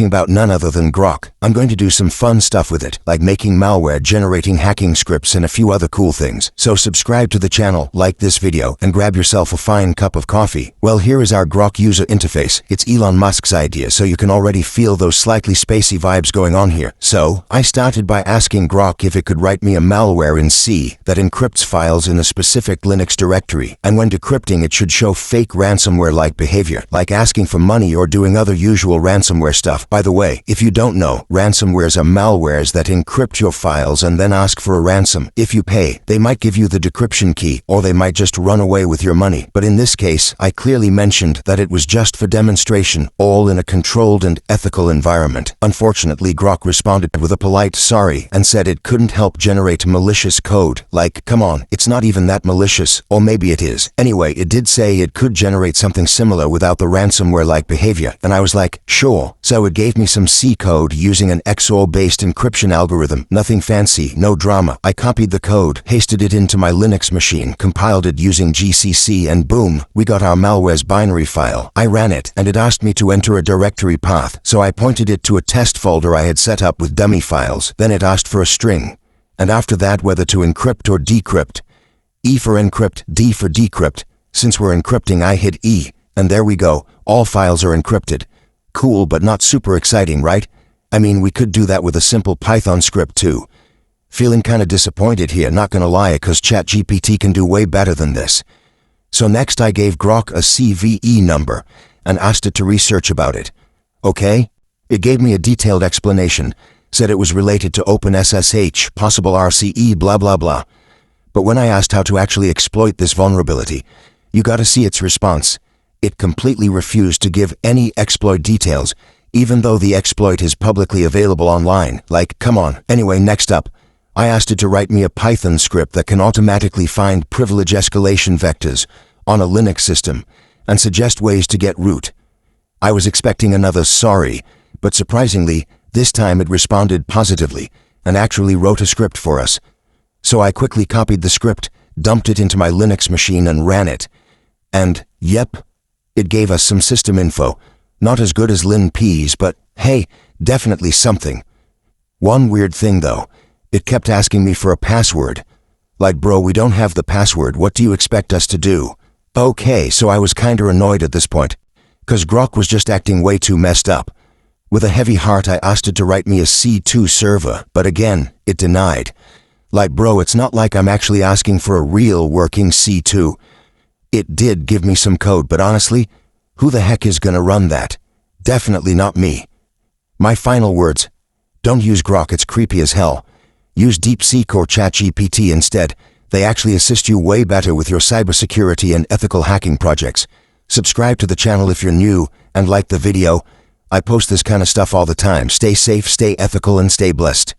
about none other than Grok. I'm going to do some fun stuff with it, like making malware, generating hacking scripts, and a few other cool things. So subscribe to the channel, like this video, and grab yourself a fine cup of coffee. Well, here is our Grok user interface. It's Elon Musk's idea, so you can already feel those slightly spacey vibes going on here. So, I started by asking Grok if it could write me a malware in C that encrypts files in a specific Linux directory, and when decrypting it should show fake ransomware-like behavior, like asking for money or doing other usual ransomware stuff. By the way, if you don't know, ransomwares are malwares that encrypt your files and then ask for a ransom. If you pay, they might give you the decryption key, or they might just run away with your money. But in this case, I clearly mentioned that it was just for demonstration, all in a controlled and ethical environment. Unfortunately, Grok responded with a polite sorry and said it couldn't help generate malicious code. Like, come on, it's not even that malicious, or maybe it is. Anyway, it did say it could generate something similar without the ransomware-like behavior, and I was like, sure. So it gave me some C code using an XOR-based encryption algorithm. Nothing fancy, no drama. I copied the code, pasted it into my Linux machine, compiled it using GCC, and boom, we got our malware's binary file. I ran it, and it asked me to enter a directory path, so I pointed it to a test folder I had set up with dummy files. Then it asked for a string, and after that whether to encrypt or decrypt. E for encrypt, D for decrypt. Since we're encrypting, I hit E, and there we go, all files are encrypted. Cool, but not super exciting, right? I mean, we could do that with a simple Python script too. Feeling kinda disappointed here, not gonna lie, cause ChatGPT can do way better than this. So next I gave Grok a CVE number and asked it to research about it. Okay? It gave me a detailed explanation, said it was related to OpenSSH, possible RCE, blah blah blah. But when I asked how to actually exploit this vulnerability, you gotta see its response. It completely refused to give any exploit details, even though the exploit is publicly available online. Like, come on. Anyway, next up, I asked it to write me a Python script that can automatically find privilege escalation vectors on a Linux system and suggest ways to get root. I was expecting another sorry, but surprisingly, this time it responded positively and actually wrote a script for us. So I quickly copied the script, dumped it into my Linux machine, and ran it. And, yep, it gave us some system info. Not as good as LinPs, but hey, definitely something. One weird thing though, it kept asking me for a password. Like, bro, we don't have the password, what do you expect us to do? Okay, so I was kinda annoyed at this point, cause Grok was just acting way too messed up. With a heavy heart, I asked it to write me a C2 server, but again, it denied. Like, bro, it's not like I'm actually asking for a real working C2. It did give me some code, but honestly, who the heck is gonna run that? Definitely not me. My final words, don't use Grok, it's creepy as hell. Use DeepSeek or ChatGPT instead. They actually assist you way better with your cybersecurity and ethical hacking projects. Subscribe to the channel if you're new, and like the video. I post this kind of stuff all the time. Stay safe, stay ethical, and stay blessed.